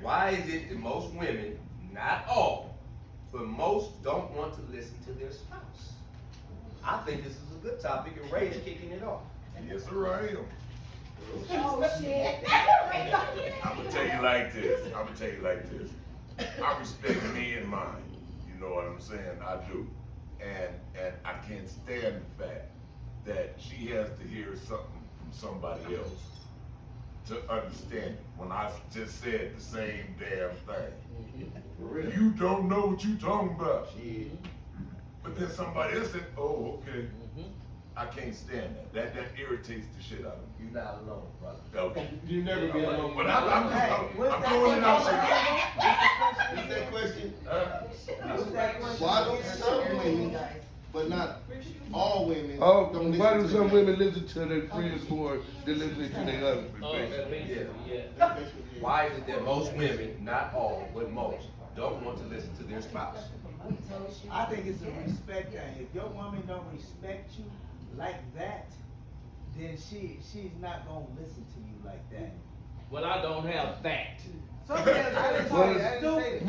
Why is it that most women, not all, but most don't want to listen to their spouse? I think this is a good topic, and Ray is kicking it off. Yes, sir, I am. Oh, shit. I'm gonna tell you like this. I respect me and mine. You know what I'm saying? I do. And I can't stand the fact that she has to hear something from somebody else to understand it when I just said the same damn thing. For real. You don't know what you talking about. Shit. But then somebody else said, oh, okay. I can't stand that. That irritates the shit out of me. You're not alone, brother. Okay. You never be alone. But I'm throwing it out there. What's that question? What's that question? Why don't some women, but not all women, Oh, don't why do listen some to women listen to their friends more than listening to their husbands? Why is it that most women, not all, but most, don't want to listen to their spouse? I think it's a respect thing. If your woman don't respect you like that, then she's not gonna listen to you like that. Well, I don't have that. Some men are stupid.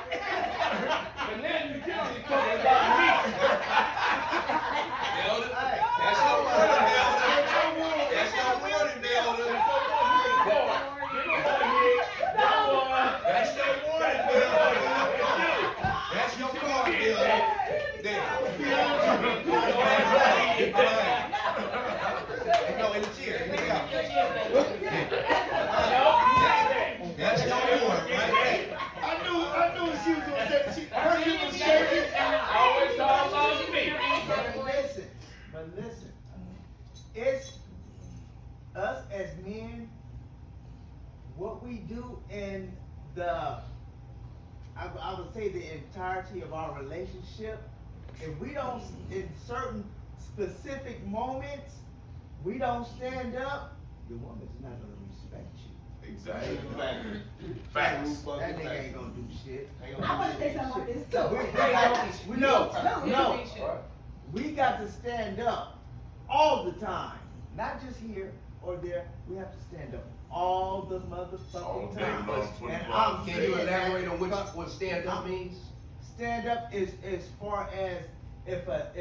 And then you tell me talking about me. Elder, that's your warning, Elder. That's your warning, Elder. That's your warning, Elder. That's your warning, Elder. There. No, in the chair. In the chair. That's your warning, right there. I knew she was gonna say her lip was shaking. Always talk about me. But listen, it's us as men, what we do in I would say the entirety of our relationship, if we don't, in certain specific moments, we don't stand up, the woman's not gonna respect you. Exactly. Facts. That nigga ain't gonna do shit. I want to say something about this too. We got to stand up all the time, not just here or there. We have to stand up all the All motherfucking day time. long, And 24 I'm Can you saying elaborate on that what stand up means? stand up is as far as if a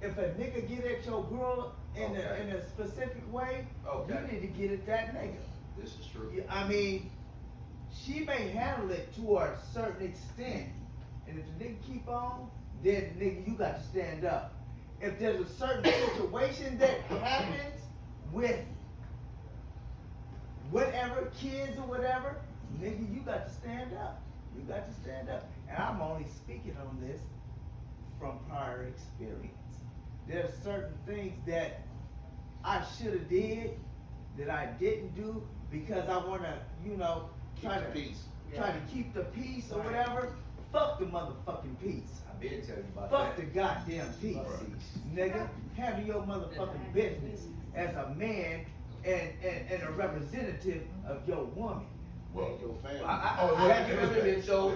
nigga get at your girl in a specific way, Okay. you need to get at that nigga. This is true. I mean, she may handle it to a certain extent, and if the nigga keep on, then nigga, you got to stand up. If there's a certain situation that happens with whatever, kids or whatever, nigga, you got to stand up. You got to stand up. And I'm only speaking on this from prior experience. There's certain things that I should have did that I didn't do because I want to, try to keep the peace or whatever. Fuck the motherfucking peace. I've been telling you about Fuck that. the goddamn peace. Nigga, handle your motherfucking business as a man and a representative of your woman. Well, Your family. Have you ever been so?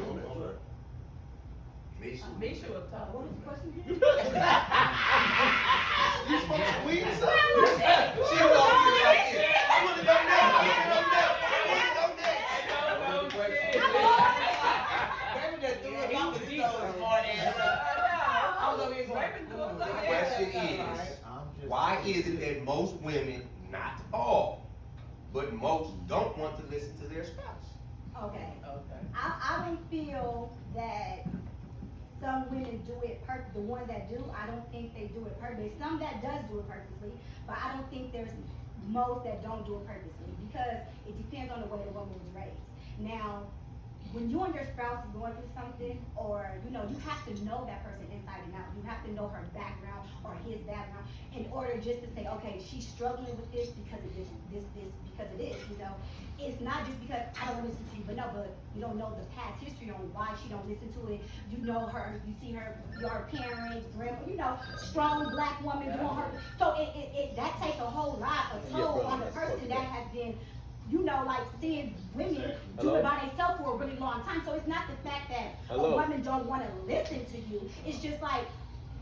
Misha will talk. What was the question again? You smoke weed or something? She was on you right here. I would have done that. The question is, why is it that most women, not all, but most don't want to listen to their spouse? Okay. I don't feel that some women do it the ones that do, I don't think they do it purposely. Some that does do it purposely, but I don't think there's most that don't do it purposely because it depends on the way the woman was raised. Now, when you and your spouse is going through something, or you have to know that person inside and out. You have to know her background or his background in order just to say, okay, she's struggling with this because of this, because it is. It's not just because I don't listen to you, but you don't know the past history on why she don't listen to it. You know her, you see her, your parents, grandma, strong black woman doing her. So it that takes a whole lot of toll on the person that has been you know, like seeing women do Hello? it by themselves for a really long time. So it's not the fact that Hello? a woman don't want to listen to you. It's just like,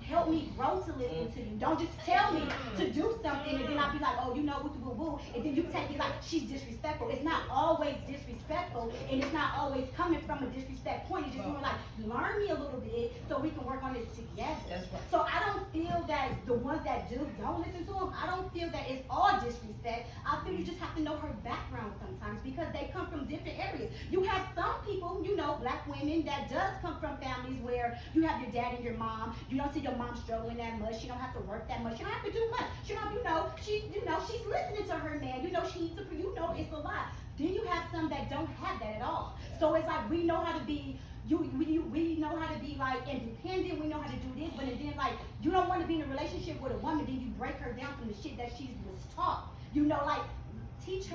help me grow to listen to you. Don't just tell me to do something and then I'll be like, oh, you know, woo woo woo, and then you take it like she's disrespectful. It's not always disrespectful, and it's not always coming from a disrespect point. It's just more like, learn me a little bit so we can work on this together. That's right. So I don't feel that the ones that don't listen to them, I don't feel that it's all disrespect. I feel you just have to know her background sometimes because they come from different areas. You have some people, you know, black women that does come from families where you have your dad and your mom. You don't see your mom struggling that much. She don't have to work that much. She don't have to do much. She don't, she's listening to her man. She needs to, it's a lot. Then you have some that don't have that at all. So it's like we know how to be. We know how to be like independent. We know how to do this, but then like you don't want to be in a relationship with a woman. Then you break her down from the shit that she was taught. Like teach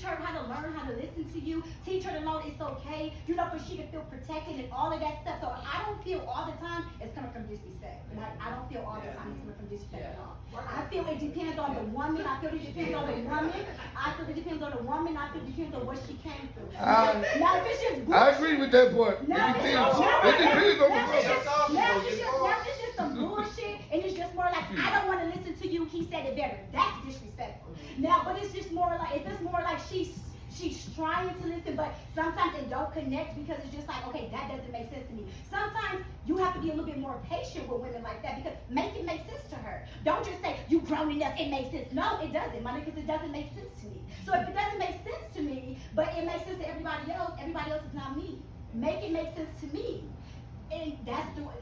her how to learn how to listen to you. Teach her to know it's okay. For she to feel protected and all of that stuff. So I don't feel all the time it's coming from disrespect. I don't feel all the time it's coming from disrespect at all. I feel it depends on the woman. I feel it depends on the woman. I feel it depends on the woman. I feel it depends on what she came through. Now if it's just I agree with that part. It now depends on the person. now it's just some bullshit, and it's just more like, I don't want to listen to you, he said it better. That's disrespectful. Now, but it's just more like, if it's more like she's trying to listen, but sometimes it don't connect because it's just like, okay, that doesn't make sense to me. Sometimes you have to be a little bit more patient with women like that because make it make sense to her. Don't just say, you grown enough, it makes sense. No, it doesn't, my niggas, it doesn't make sense to me. So if it doesn't make sense to me, but it makes sense to everybody else is not me. Make it make sense to me. And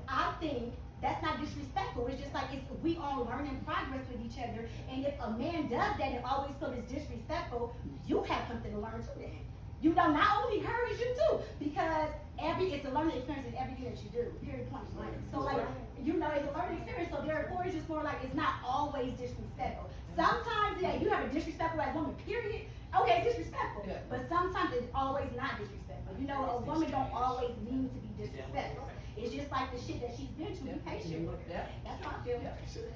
I think that's not disrespectful. It's just like we all learning progress with each other. And if a man does that and always feel it's disrespectful, you have something to learn too then. Not only her, it's you too. Because it's a learning experience in everything that you do. Period, point blank. So like, it's a learning experience. So therefore it's just more like it's not always disrespectful. Sometimes you have a disrespectful as woman, period. Okay, it's disrespectful. Yeah. But sometimes it's always not disrespectful. A woman don't always mean to be disrespectful. It's just like the shit that she's been to. Be patient with her. That's how I feel.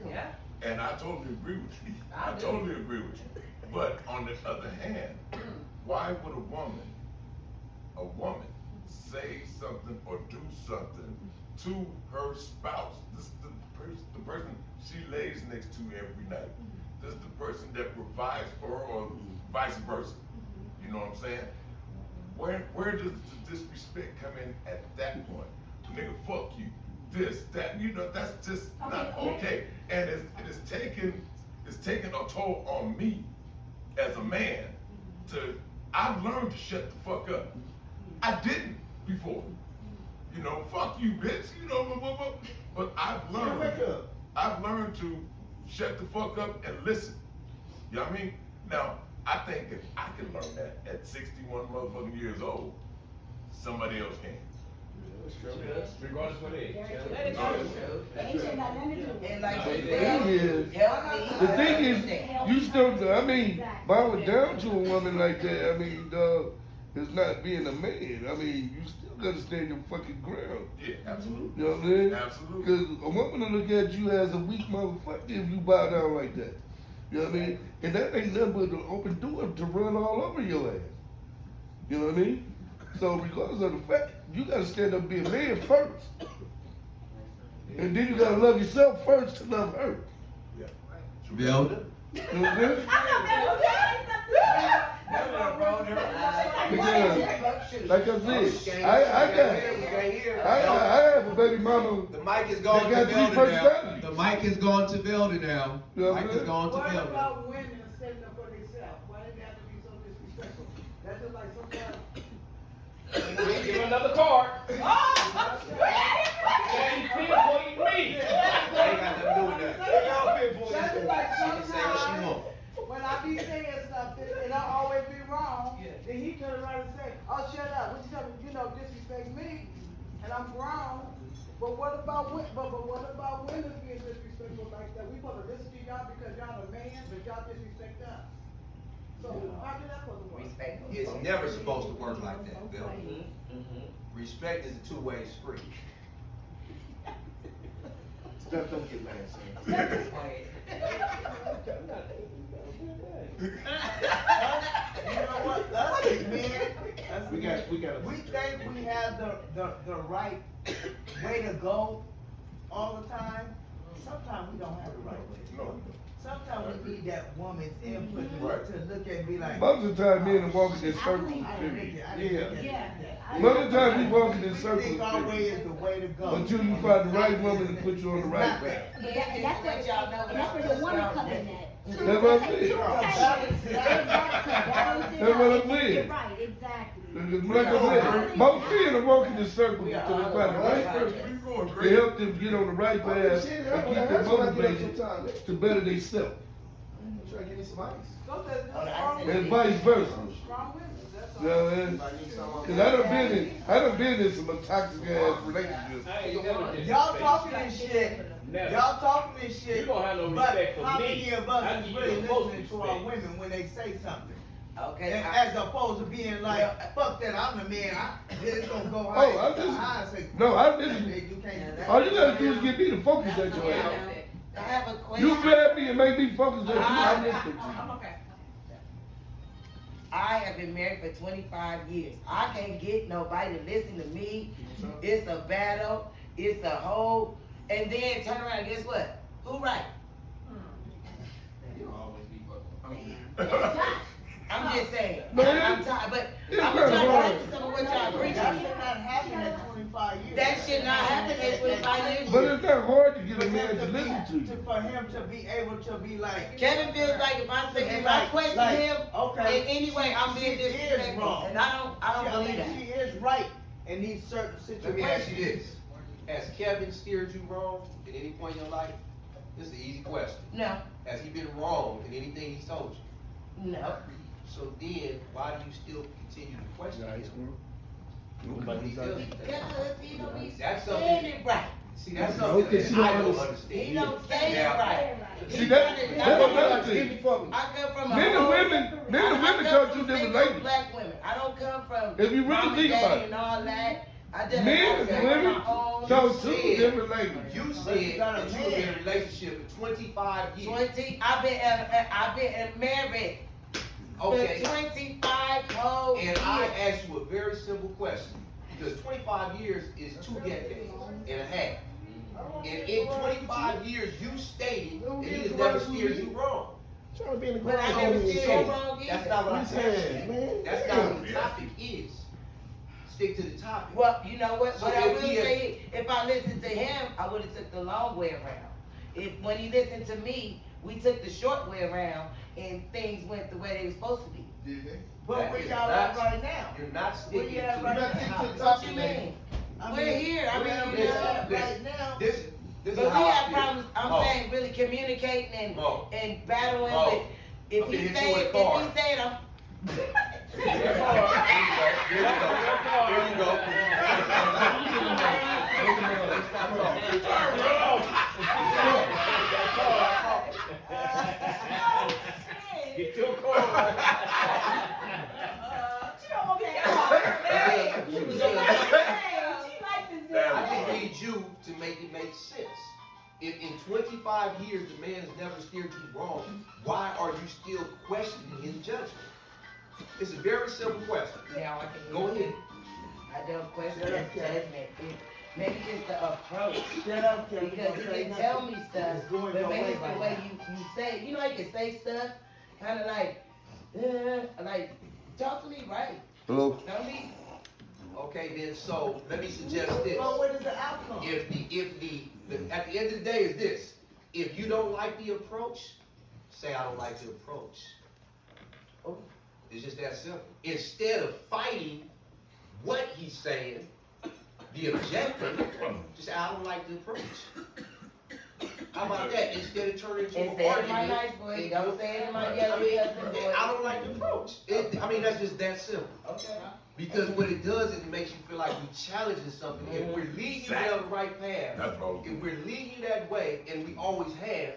Yeah. And I totally agree with you. I totally agree with you. But on the other hand, why would a woman say something or do something to her spouse? This is the person she lays next to every night. This is the person that provides for her or vice versa. You know what I'm saying? Where does the disrespect come in at that point? Nigga, fuck you. This, that, that's just not okay. And it's taking a toll on me as a man I've learned to shut the fuck up. I didn't before. Fuck you, bitch. But I've learned to shut the fuck up and listen. You know what I mean? Now, I think if I can learn that at 61 motherfucking years old, somebody else can. Regardless of age. Let it go. Age ain't got nothing to do with it. And like The you thing said, is, help me. the thing is, you still, I mean, bow down to a woman like that, I mean, it's not being a man. I mean, you still gotta stand your fucking ground. Yeah, absolutely. You know what I'm saying? Absolutely. Because a woman will look at you as a weak motherfucker if you bow down like that. You know what I mean? And that ain't nothing but an open door to run all over your ass. You know what I mean? So regardless of the fact, you gotta stand up and be a man first. And then you gotta love yourself first to love her. Yeah. Builder. You know what I'm saying? Because, like I said, I have a baby mama. The mic is They going got to three Builder now. personalities. The mic is going to Builder now. You know what Mic I'm is saying? going to What Builder. about women standing up for themselves? Why did they have to be so disrespectful? That's just like sometimes. Give him another card. And he pinpointing me. Ain't got nothing to do with that. That's just like She can say what she sometimes want. when I be saying something and I always be wrong, then he turn around and say, "Oh, shut up! What you tell me? Disrespect me, and I'm grown." But what about women being disrespectful like that? We want to listen to y'all because y'all the man, but y'all disrespect us. So how did that supposed to work? Respect. It's never supposed to work like that, Bill. Respect is a two-way street. Steph, don't get mad, son. saying? That's We got We think we have the right way to go all the time. Sometimes we don't have the right way to go. No. Sometimes we need that woman's input Right. to look at and be like. Most of the time, men are walking in I circles. believe I didn't think Period. it- I didn't Yeah. think it- Yeah. Most of the time, we walking in We circles. think our way Period. is the way to go. Until you find the right woman to put you on the right It's not path. But that's where, and that's where the woman come in at. That's what I'm saying. That's what I'm saying. You're right, exactly. Because like I said, most men are walking in circles until they find the right person to help them get on the right path and keep them motivated to better themselves. Try to give me some ice. Sometimes it's Oh, I strong said- women. And vice versa. Strong women, that's all. You know what I mean? If I need some, Cause I done been in some toxic ass relationships. I ain't never disrespect Y'all you. talking this shit. Never. Y'all talking this shit. You don't have no but respect for how me. many of I us is give you really the most listening to our respect. women when they say something? Okay, And I- as opposed to being like, fuck that, I'm the man. It's gonna go Oh, high. I just- high and say, no, I listen. You can't. All you gotta do is get me to focus at your ass. I have a question. You grab me and make me focus at you, I'm listening to you. okay. I have been married for 25 years. I can't get nobody to listen to me. It's a battle. It's a whole, and then turn around and guess what? Who right? you'll always be fucking. I'm just saying. Man, I'm tired, but it's I'm not trying to hard. listen to some of what y'all That preaching. should not happen in 25 years. That should not happen in 25 years. But it's not hard to get For a man him to to listen to be, you. for him to be able to be like. Kevin feels like if I say, if I Like- question like, him okay, in any way, I'm being she is disrespectful, wrong. and I don't I mean, believe that. she is right in these certain Let situations. me ask you this. Has Kevin steered you wrong at any point in your life? This is an easy question. No, Has he been wrong in anything he's told you? no. So then, why do you still continue to question him? When he tells you that? Because he don't be That's saying something- it right. See, that's something Okay, that she don't I don't understand. understand. He don't say it Now, right. See, He that- trying to- that's another thing. I come from a Men and whole- women I talk come two from different single languages. Black women. I don't come from If you really mama, think daddy, about it. and all that. I just Men and women talk two said- different languages. You But said you got a that you were in man. a relationship for 25 years. 20. I've been married Okay. for 25 whole And I years. asked you a very simple question, because 25 years is 2 decades and a half. And in 25 years, you stated that he has never steered you wrong. Trying to be in the But I ground. never did So, it wrong either. that's not what I He said. said, man. That's not what the topic is. Stick to the topic. Well, you know what? So What I if will he had- say, if I listened to him, I would have took the long way around. When he listened to me, we took the short way around, and things went the way they were supposed to be. But That where is y'all not- at right now? You're not Where sticking you at to right the now? topic. What you mean? I We're mean, here. I where mean, you you at know. right now? This But is we how I have feel. problems. I'm Mo, saying really communicating and Mo. and battling Mo. with. If I'm he gonna hit you said, with a card. if he said, I'm. There you go. Get your car. I just need you to make it make sense. If in 25 years the man has never steered you wrong, why are you still questioning his judgment? It's a very simple question. Now I can Go ahead. I don't question Shut his up, Kevin. judgment. Maybe just the approach. Shut up, Kevin. Because Don't he say can nothing. tell me stuff, It's going but your maybe way it's right the way now. you say. You know, he can say stuff, kind of like talk to me right. Hello? Tell me. Okay, then, so let me suggest this. But what is the outcome? At the end of the day is this. If you don't like the approach, say I don't like the approach. Oh. It's just that simple. Instead of fighting what he's saying, the objective, just say I don't like the approach. How about that? Instead of turning into And an say it in my argument. nice voice. Don't say it in my I yellow mean, cousin voice. I don't like the approach. I mean, that's just that simple. Okay. Because what it does is it makes you feel like we're challenging something. If we're leading you down the right path, That's wrong. if we're leading you that way, and we always have,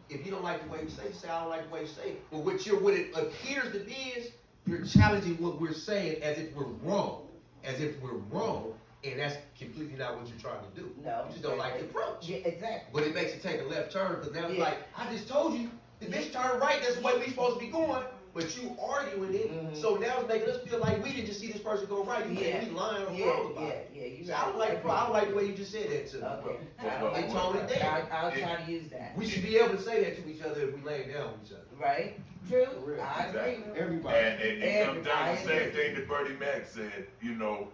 if you don't like the way you say I don't like the way you say it. But what it appears to be is, you're challenging what we're saying as if we're wrong. As if we're wrong, and that's completely not what you're trying to do. No. You just don't like the approach. Yeah, exactly. But it makes it take a left turn, because now it's Yeah. like, I just told you, if this turn right, that's the way we supposed to be going. but you arguing it, Mhm. so now it's making us feel like we didn't just see this person go right, you think we lying or wrong about it. you So I don't like, bro, I don't like the way you just said that to me, bro. Okay. Well, It tone it down. I'll try to use that. We should be able to say that to each other if we lay down with each other. Right? True. I agree. Exactly. Everybody. And it comes down to the same Everybody. thing that Bertie Mac said, you know,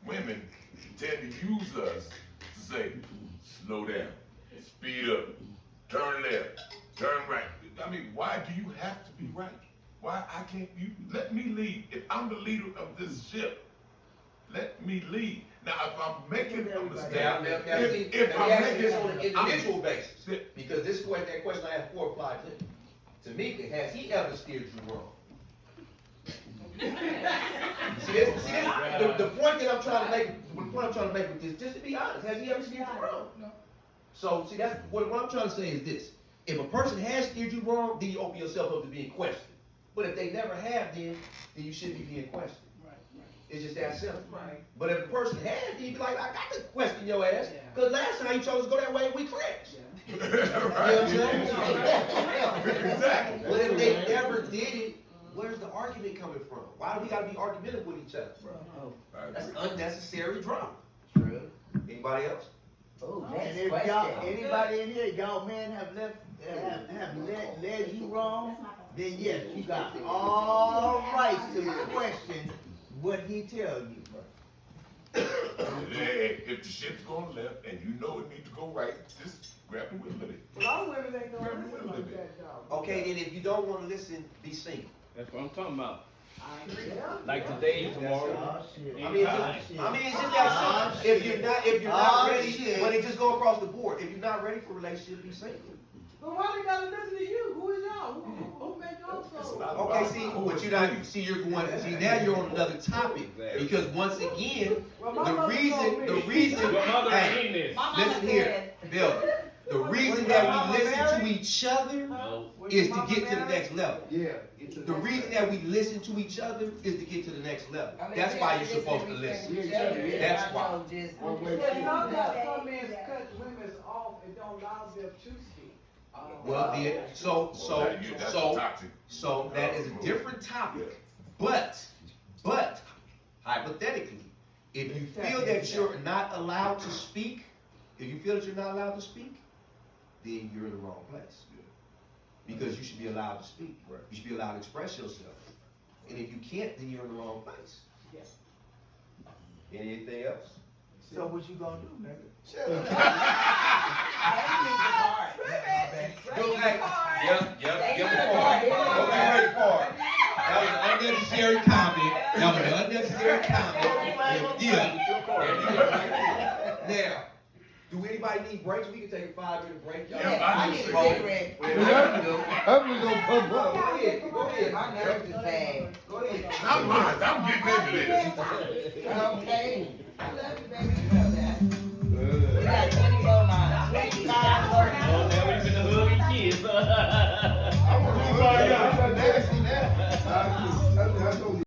women tend to use us to say, slow down, speed up, turn left, turn right. I mean, why do you have to be right? Why I can't, you, let me lead. If I'm the leader of this ship, let me lead. Now, if I'm making a mistake, Now, see, if let me I'm ask you making, this on an individual basis, Yeah. because this is what that question I asked before applied to him. Tamika, has he ever steered you wrong? See this, the point that I'm trying to make, the point I'm trying to make with this, just to be honest, has he ever steered you wrong? So, see, that's, what I'm trying to say is this, if a person has steered you wrong, then you open yourself up to being questioned. But if they never have, then you shouldn't be being questioned. It's just that simple. Right. But if a person has, then you be like, I got to question your ass, cause last time you chose to go that way, we crashed. You know what I'm saying? Exactly. But if they never did it, where's the argument coming from? Why do we gotta be argumentative with each other, bro? That's unnecessary drama. True. Anybody else? Oh, And next if question. y'all, anybody in here, y'all men have led you wrong, then yes, you got all rights to question what he tell you. If the ship's going left and you know it needs to go right, just grab the wheel of it. A lot of women ain't gonna Grab the listen wheel of like it. that, dog. Okay, then if you don't wanna listen, be single. That's what I'm talking about. Yeah. Like today, tomorrow. Oh, shit. I mean, it's just that simple. If you're not ready, shit. but it just go across the board. If you're not ready for a relationship, be single. But why they gotta listen to you? Who is y'all? Who made y'all It's so? not Okay, about see, who but is you're not, who. see, you're going, see, now you're on another topic. Because once again, Well, my the mother told me. reason, Your mother hey, in this. listen here, Bill, the reason that we listen to each other Huh? is to get to the next level. Yeah. get to The next reason level. that we listen to each other is to get to the next level. I mean, That's yeah, why we you're supposed to respect listen. each other. Yeah, that's I why. know just- Well, wait. But some men cut women off and don't allow them to speak. Well, then, Toxic. so that is a different topic. But hypothetically, if you feel that you're not allowed to speak, then you're in the wrong place. Because you should be allowed to speak. Right. You should be allowed to express yourself. And if you can't, then you're in the wrong place. Yeah. Anything else? So what you gonna do, nigga? Shut up. Go back. Yep, They give got the a card. card. Go back, ready card. That was an unnecessary comment. That was an unnecessary comment. Yeah. Now, do anybody need breaks? We can take a 5-minute break. Y'all. Yeah, I need a cigarette. I'm just gonna pump Go up. ahead, go ahead. My nerves is bad. Go ahead. I'm getting into this. Okay. I love you, baby.